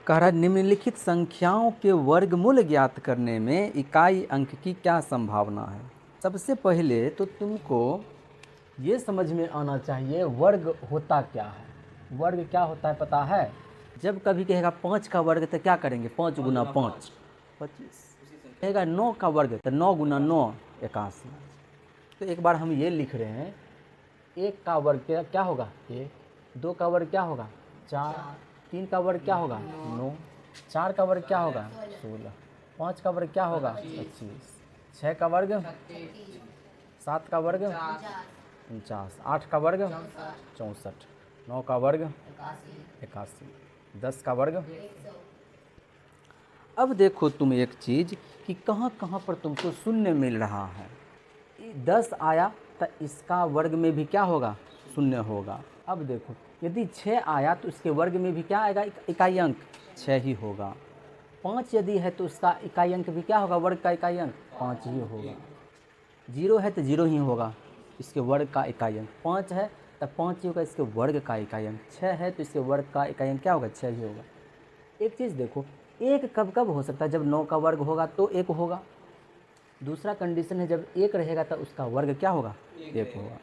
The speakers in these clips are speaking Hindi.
कह रहा है निम्नलिखित संख्याओं के वर्गमूल ज्ञात करने में इकाई अंक की क्या संभावना है। सबसे पहले तो तुमको ये समझ में आना चाहिए वर्ग होता क्या है। वर्ग क्या होता है पता है? जब कभी कहेगा 5 का वर्ग तो क्या करेंगे? 5 गुना 5 25। कहेगा 9 का वर्ग तो 9 गुना 9 81। तो एक बार हम ये लिख रहे हैं, 1 का वर्ग क्या होगा 1, 2 का वर्ग क्या होगा 4, 3 का वर्ग क्या होगा 9, 4 का वर्ग क्या होगा 16, 5 का वर्ग क्या होगा 25, 6 का वर्ग 7 का वर्ग 49, 8 का वर्ग 64, 9 का वर्ग 81, 10 का वर्ग। अब देखो तुम एक चीज़ कि कहाँ कहाँ पर तुमको शून्य मिल रहा है। 10 आया तो इसका वर्ग में भी क्या होगा शून्य होगा। अब देखो यदि 6 आया तो इसके वर्ग में भी क्या आएगा इकाई अंक 6 ही होगा। 5 यदि है तो उसका इकाई अंक भी क्या होगा वर्ग का इकाई अंक 5 ही होगा। 0 है तो 0 ही होगा इसके वर्ग का इकाई अंक। 5 है तो 5 ही होगा इसके वर्ग का इकाई अंक। 6 है तो इसके वर्ग का इकाई अंक क्या होगा 6 ही होगा। एक चीज़ देखो, एक कब कब हो सकता है? जब 9 का वर्ग होगा तो 1 होगा। दूसरा कंडीशन है जब 1 रहेगा तो उसका वर्ग क्या होगा 1 होगा।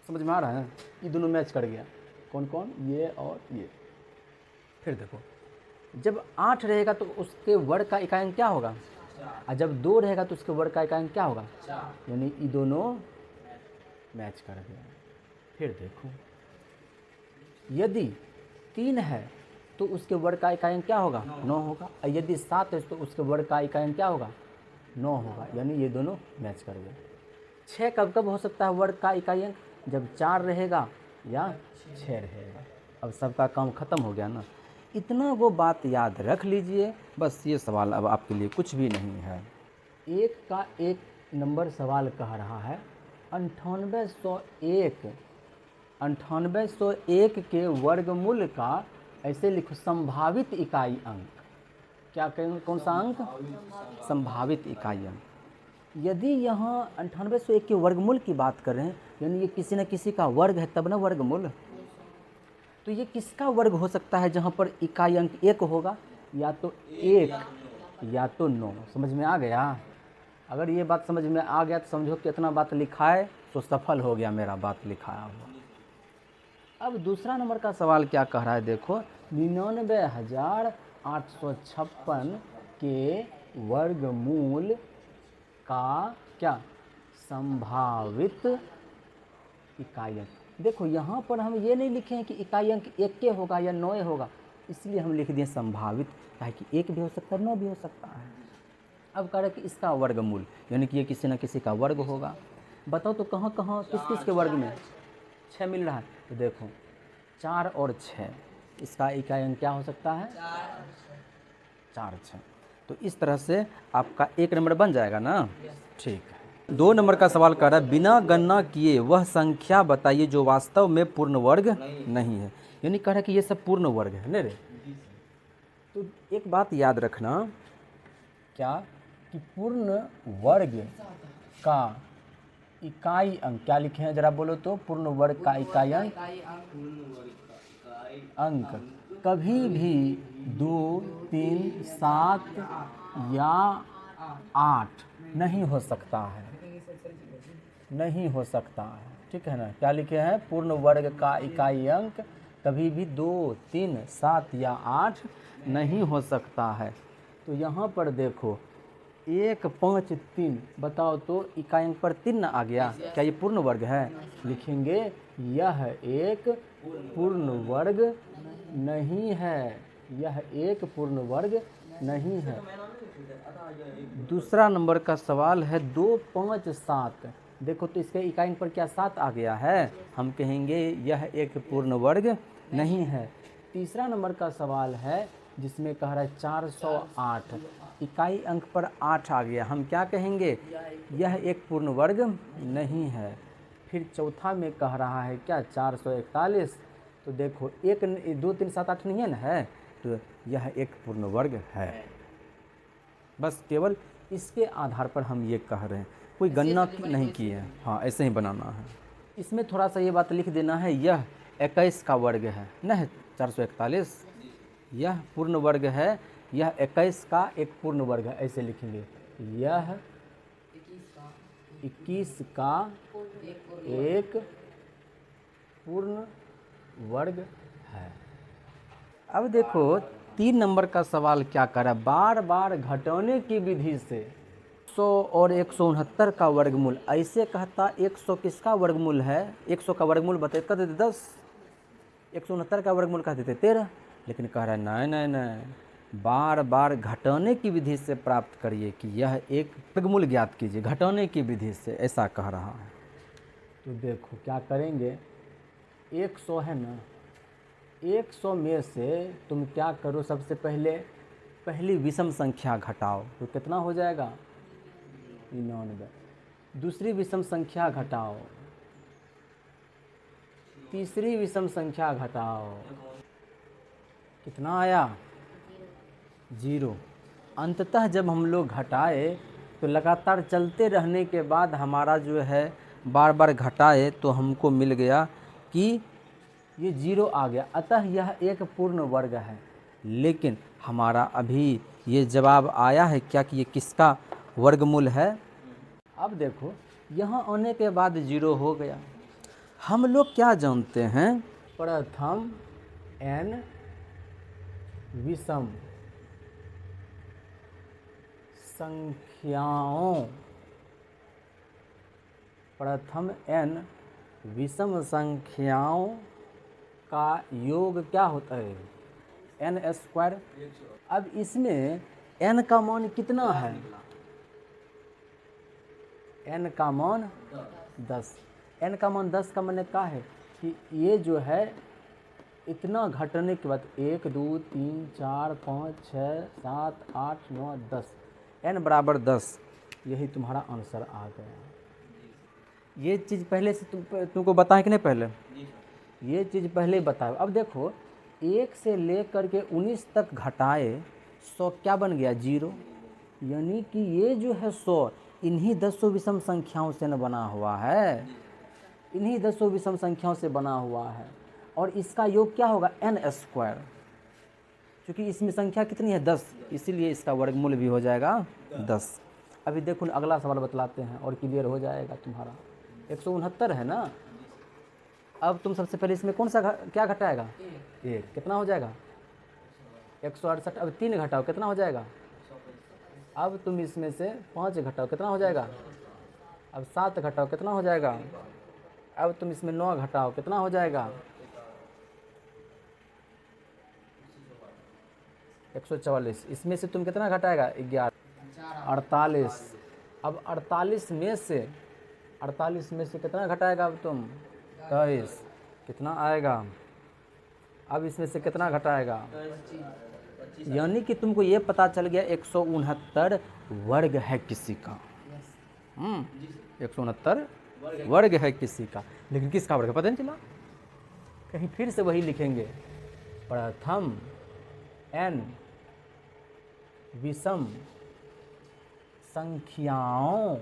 समझ में आ रहा है? ये दोनों मैच कर गया। कौन कौन? ये और ये। फिर देखो जब 8 रहेगा तो उसके वर्ग का इकाई अंक क्या होगा, और जब 2 रहेगा तो उसके वर्ग का इकाई अंक क्या होगा, यानी ये दोनों मैच कर गया। फिर देखो यदि 3 है तो उसके वर्ग का इकाई अंक क्या होगा 9 होगा, और यदि 7 है तो उसके वर्ग का इकाई अंक क्या होगा 9 होगा, यानी ये दोनों मैच कर गए। 6 कब कब हो सकता है वर्ग का इकाई अंक? जब 4 रहेगा या 6 रहेगा। अब सबका काम खत्म हो गया ना। इतना वो बात याद रख लीजिए, बस ये सवाल अब आपके लिए कुछ भी नहीं है। 1 का 1 नंबर सवाल कह रहा है 9801 के वर्गमूल का ऐसे लिखो संभावित इकाई अंक। क्या कहेंगे? कौन सा अंक? संभावित इकाई अंक। यदि यहाँ 9801 के वर्गमूल की बात कर रहे हैं, यानी ये किसी न किसी का वर्ग है तब ना वर्गमूल। तो ये किसका वर्ग हो सकता है जहाँ पर इकाई अंक 1 होगा? या तो 1 या तो 9। समझ में आ गया? अगर ये बात समझ में आ गया तो समझो कितना बात लिखा है तो सफल हो गया मेरा बात लिखाया हुआ। अब दूसरा नंबर का सवाल क्या कह रहा है देखो, 99,856 के वर्गमूल का क्या संभावित इकाई अंक। देखो यहाँ पर हम ये नहीं लिखे हैं कि इकाई अंक 1 के होगा या 9 होगा, इसलिए हम लिख दिए संभावित, ताकि 1 भी हो सकता है 9 भी हो सकता है। अब कह रहे कि इसका वर्गमूल, यानी कि ये किसी न किसी का वर्ग होगा। बताओ तो कहाँ कहाँ किस किस के वर्ग में 6 मिल रहा है? तो देखो 4 और 6, इसका इकाई अंक क्या हो सकता है 4 6। तो इस तरह से आपका 1 नंबर बन जाएगा ना। ठीक है। 2 नंबर का सवाल कर रहा है बिना गणना किए वह संख्या बताइए जो वास्तव में पूर्ण वर्ग नहीं है। यानी कह रहा है कि ये सब पूर्ण वर्ग है नहीं रे। तो एक बात याद रखना, क्या कि पूर्ण वर्ग का इकाई अंक क्या लिखे हैं जरा बोलो तो? पूर्ण वर्ग का इकाई अंक कभी भी 2 3 7 या 8 नहीं हो सकता है, नहीं हो सकता है। ठीक है ना? क्या लिखे हैं? पूर्ण वर्ग का इकाई अंक कभी भी 2 3 7 या 8 नहीं हो सकता है। तो यहाँ पर देखो 1 5 3, बताओ तो इकाई अंक पर 3 आ गया, क्या ये पूर्ण वर्ग है? लिखेंगे यह एक पूर्ण वर्ग नहीं है, यह एक पूर्ण वर्ग नहीं है। दूसरा नंबर का सवाल है 2 5 7, देखो तो इसके इकाई अंक पर क्या 7 आ गया है, हम कहेंगे यह एक पूर्ण वर्ग नहीं है। तीसरा नंबर का सवाल है जिसमें कह रहा है 408, इकाई अंक पर 8 आ गया, हम क्या कहेंगे? यह एक पूर्ण वर्ग नहीं है। फिर चौथा में कह रहा है क्या 441, तो देखो 1 2 3 7 8 नहीं है ना, है तो यह एक पूर्ण वर्ग है। बस केवल इसके आधार पर हम ये कह रहे हैं, कोई गणना नहीं की है। हाँ ऐसे ही बनाना है। इसमें थोड़ा सा ये बात लिख देना है, यह 21 का वर्ग है न, 441 यह पूर्ण वर्ग है, यह 21 का एक पूर्ण वर्ग है, ऐसे लिखेंगे। यह 21 का एक पूर्ण वर्ग है। अब देखो 3 नंबर का सवाल क्या कर रहा है, बार बार घटाने की विधि से 100 और 169 का वर्गमूल, ऐसे कहता 100 किसका वर्गमूल है, 100 का वर्गमूल बताते कर देते 10, 169 का वर्गमूल कह देते 13, लेकिन कह रहा है नहीं नहीं नहीं, बार बार घटाने की विधि से प्राप्त करिए कि यह एक वर्गमूल ज्ञात कीजिए, घटाने की विधि से, ऐसा कह रहा है। तो देखो क्या करेंगे, 100 है ना, 100 में से तुम क्या करो, सबसे पहले पहली विषम संख्या घटाओ, तो कितना हो जाएगा 99। दूसरी विषम संख्या घटाओ, तीसरी विषम संख्या घटाओ, कितना आया 0। अंततः जब हम लोग घटाए तो लगातार चलते रहने के बाद हमारा जो है बार बार घटाए तो हमको मिल गया कि ये 0 आ गया, अतः यह एक पूर्ण वर्ग है। लेकिन हमारा अभी ये जवाब आया है क्या कि ये किसका वर्गमूल है। अब देखो यहाँ आने के बाद 0 हो गया। हम लोग क्या जानते हैं, प्रथम n विषम संख्याओं, प्रथम n विषम संख्याओं का योग क्या होता है, n²। अब इसमें n का मान कितना है, n का मान 10। n का मान 10 का माने क्या है कि ये जो है इतना घटने के बाद 1 2 3 4 5 6 7 8 9 10, n बराबर 10, यही तुम्हारा आंसर आ गया। ये चीज़ पहले से तुमको बताएं कि नहीं, पहले ये चीज़ पहले ही बताओ। अब देखो 1 से लेकर के 19 तक घटाए 100 क्या बन गया 0, यानी कि ये जो है 100 इन्हीं 10 विषम संख्याओं से न बना हुआ है, इन्हीं 10 विषम संख्याओं से बना हुआ है, और इसका योग क्या होगा n², क्योंकि इसमें संख्या कितनी है 10, इसीलिए इसका वर्गमूल भी हो जाएगा 10। अभी देखो अगला सवाल बतलाते हैं और क्लियर हो जाएगा तुम्हारा। 169 है ना, अब तुम सबसे पहले इसमें कौन सा क्या घटाएगा, 1, कितना हो जाएगा 168। अब 3 घटाओ कितना हो जाएगा, अब तुम इसमें से 5 घटाओ कितना हो जाएगा, अब 7 घटाओ कितना हो जाएगा, अब तुम इसमें 9 घटाओ कितना हो जाएगा 144। इसमें से तुम कितना घटाएगा 11, 48। अब 48 में से कितना घटाएगा, अब तुम 23, कितना आएगा, अब इसमें से कितना घटाएगा, यानी कि तुमको ये पता चल गया 169 वर्ग है किसी का। 169 वर्ग है किसी का, लेकिन किसका वर्ग है पता नहीं चला। कहीं फिर से वही लिखेंगे, प्रथम n विषम संख्याओं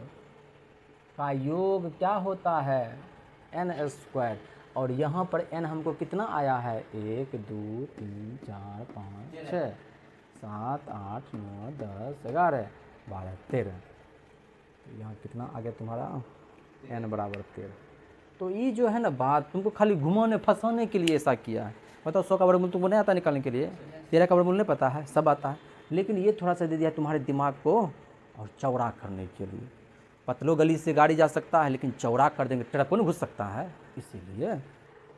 का योग क्या होता है n², और यहाँ पर n हमको कितना आया है 1 2 3 4 5 6 7 8 9 10 11 12 13, यहाँ कितना आ गया तुम्हारा n बराबर 13। तो ये जो है ना बात तुमको खाली घुमाने फंसाने के लिए ऐसा किया है। मतलब 100 का वर्गमूल तुमको नहीं आता निकालने के लिए, 13 का वर्गमूल नहीं पता है, सब आता है, लेकिन ये थोड़ा सा दे दिया तुम्हारे दिमाग को और चौड़ा करने के लिए। पतलो गली से गाड़ी जा सकता है लेकिन चौड़ा कर देंगे ट्रक नहीं घुस सकता है, इसीलिए।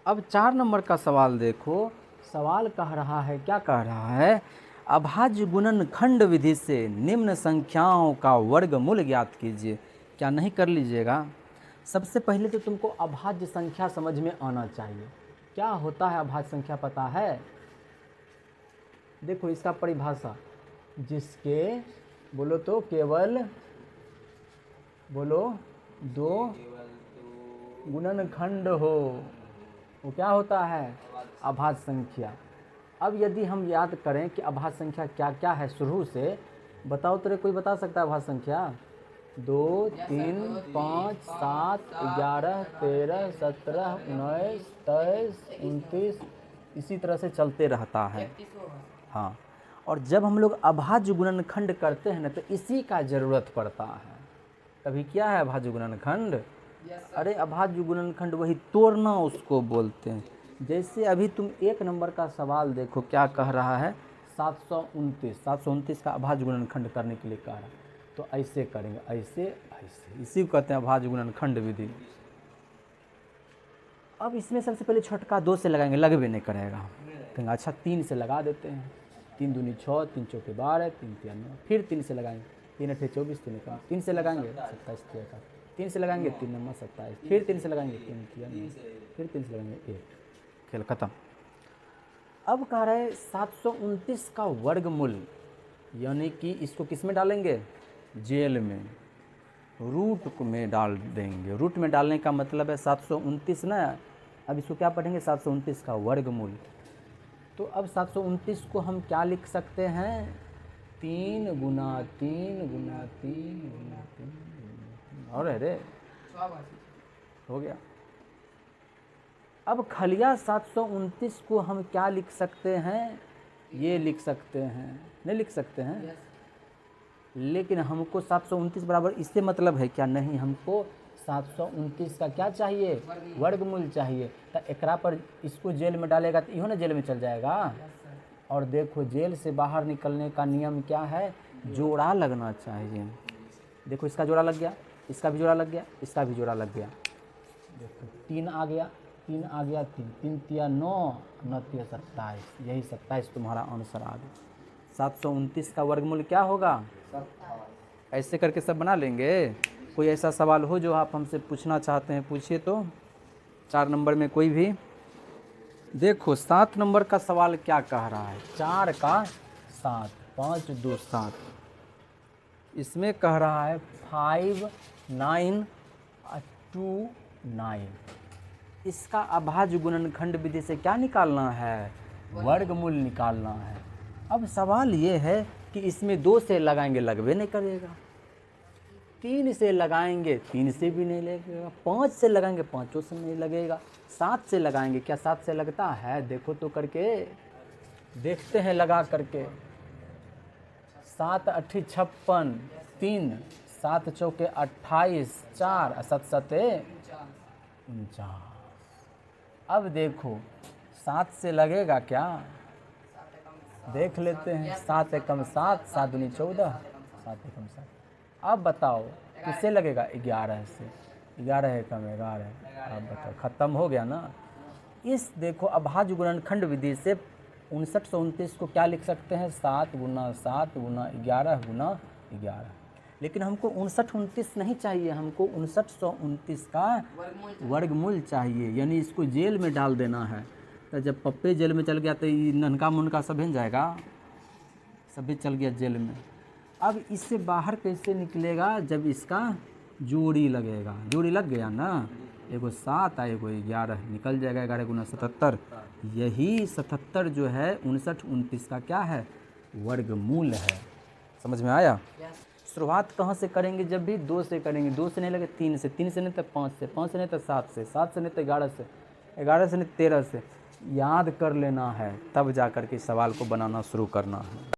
अब 4 नंबर का सवाल देखो, सवाल कह रहा है, क्या कह रहा है, अभाज्य गुणनखंड विधि से निम्न संख्याओं का वर्गमूल ज्ञात कीजिए। क्या नहीं कर लीजिएगा। सबसे पहले तो तुमको अभाज्य संख्या समझ में आना चाहिए। क्या होता है अभाज्य संख्या पता है, देखो इसका परिभाषा, जिसके बोलो तो केवल बोलो 2 गुणनखंड हो, वो क्या होता है अभाज्य संख्या। अब यदि हम याद करें कि अभाज्य संख्या क्या क्या है शुरू से, बताओ तेरे कोई बता सकता है अभाज्य संख्या, 2 3 5 7 11 13 17 19 23 29, इसी तरह से चलते रहता है। हाँ, और जब हम लोग अभाज्य गुणनखंड करते हैं ना तो इसी का ज़रूरत पड़ता है। कभी क्या है अभाज्य गुणनखंड? अरे अभाज्य गुणनखंड वही तोड़ना उसको बोलते हैं। जैसे अभी तुम 1 नंबर का सवाल देखो क्या कह रहा है, 729 का अभाज्य गुणनखंड करने के लिए कह रहा है। तो ऐसे करेंगे, ऐसे ऐसे, इसी को कहते हैं अभाज्य गुणनखंड विधि। अब इसमें सबसे पहले छोटका 2 से लगाएंगे, लगबे नहीं करेगा। कहेंगे अच्छा 3 से लगा देते हैं, 3 दूनी 6, 3 चौके 12, 3 तिया 9, फिर 3 से लगाएंगे, 3 अठे 24, 3 से लगाएंगे 27 तिया का, 3 से लगाएंगे 3 नंबर 27, फिर 3 से लगाएंगे 3 तिया 9, फिर 3 से लगाएंगे 1, खेल खत्म। अब कह रहे 729 का वर्गमूल, यानी कि इसको किस में डालेंगे? जेल में, रूट में डाल देंगे। रूट में डालने का मतलब है 729 ना। अब इसको क्या पढ़ेंगे? 729 का वर्गमूल। तो अब 729 को हम क्या लिख सकते हैं? 3 गुना 3 गुना 3 गुना 3 और अरे हो गया। अब खलिया 729 को हम क्या लिख सकते हैं? ये लिख सकते हैं, नहीं लिख सकते हैं? लेकिन हमको 729 बराबर इससे मतलब है क्या? नहीं, हमको 729 का क्या चाहिए? वर्गमूल चाहिए। तो एकरा पर इसको जेल में डालेगा तो इहो ना जेल में चल जाएगा। और देखो जेल से बाहर निकलने का नियम क्या है? जोड़ा लगना चाहिए। देखो इसका जोड़ा लग गया, इसका भी जोड़ा लग गया, इसका भी जोड़ा लग गया। देखो 3 आ गया, 3 आ गया, 3 तिया 9, 9 तिया 27, यही 27 तुम्हारा आंसर आ गया। 729 का वर्गमूल क्या होगा? ऐसे करके सब बना लेंगे। कोई ऐसा सवाल हो जो आप हमसे पूछना चाहते हैं पूछिए। तो 4 नंबर में कोई भी देखो। 7 नंबर का सवाल क्या कह रहा है? 4 का 7, 5 2 7। इसमें कह रहा है 5 9 2 9। इसका अभाज्य गुणनखंड विधि से क्या निकालना है? वर्गमूल निकालना है। अब सवाल ये है कि इसमें 2 से लगाएंगे, लगबे नहीं करेगा। 3 से लगाएंगे, 3 से भी नहीं लगेगा। 5 से लगाएंगे, 5 से नहीं लगेगा। 7 से लगाएंगे, क्या 7 से लगता है? देखो तो करके देखते हैं लगा करके। 7 8 56, 3 7 चौके 28, 4 7 7 49। अब देखो 7 से लगेगा क्या? देख लेते हैं। 7 एकम 7, 7 दूनी 14, 7 एकम 7। अब बताओ किससे लगेगा? 11 से। 11 एकम 11। अब बताओ, खत्म हो गया ना। इस देखो अभाज्य गुणनखंड विधि से 5929 को क्या लिख सकते हैं? 7 गुना 7 गुना 11 गुना 11। लेकिन हमको 5929 नहीं चाहिए, हमको 5929 का वर्गमूल चाहिए। यानी इसको जेल में डाल देना है। तो जब पप्पे जेल में चल गया तो ये ननका मुनका सब हिल जाएगा, सभी चल गया जेल में। अब इससे बाहर कैसे निकलेगा? जब इसका जोड़ी लगेगा। जोड़ी लग गया ना, एगो 7 आ एगो 11, निकल जाएगा। 11 गुना 77। यही 77 जो है 5929 का क्या है? वर्गमूल है। समझ में आया? शुरुआत कहाँ से करेंगे? जब भी 2 से करेंगे। 2 से नहीं लगे 3 से, 3 से नहीं तो 5 से, 5 से नहीं तो 7 से, 7 से नहीं तो 11 से, 11 से नहीं 13 से। याद कर लेना है, तब जा कर के सवाल को बनाना शुरू करना है।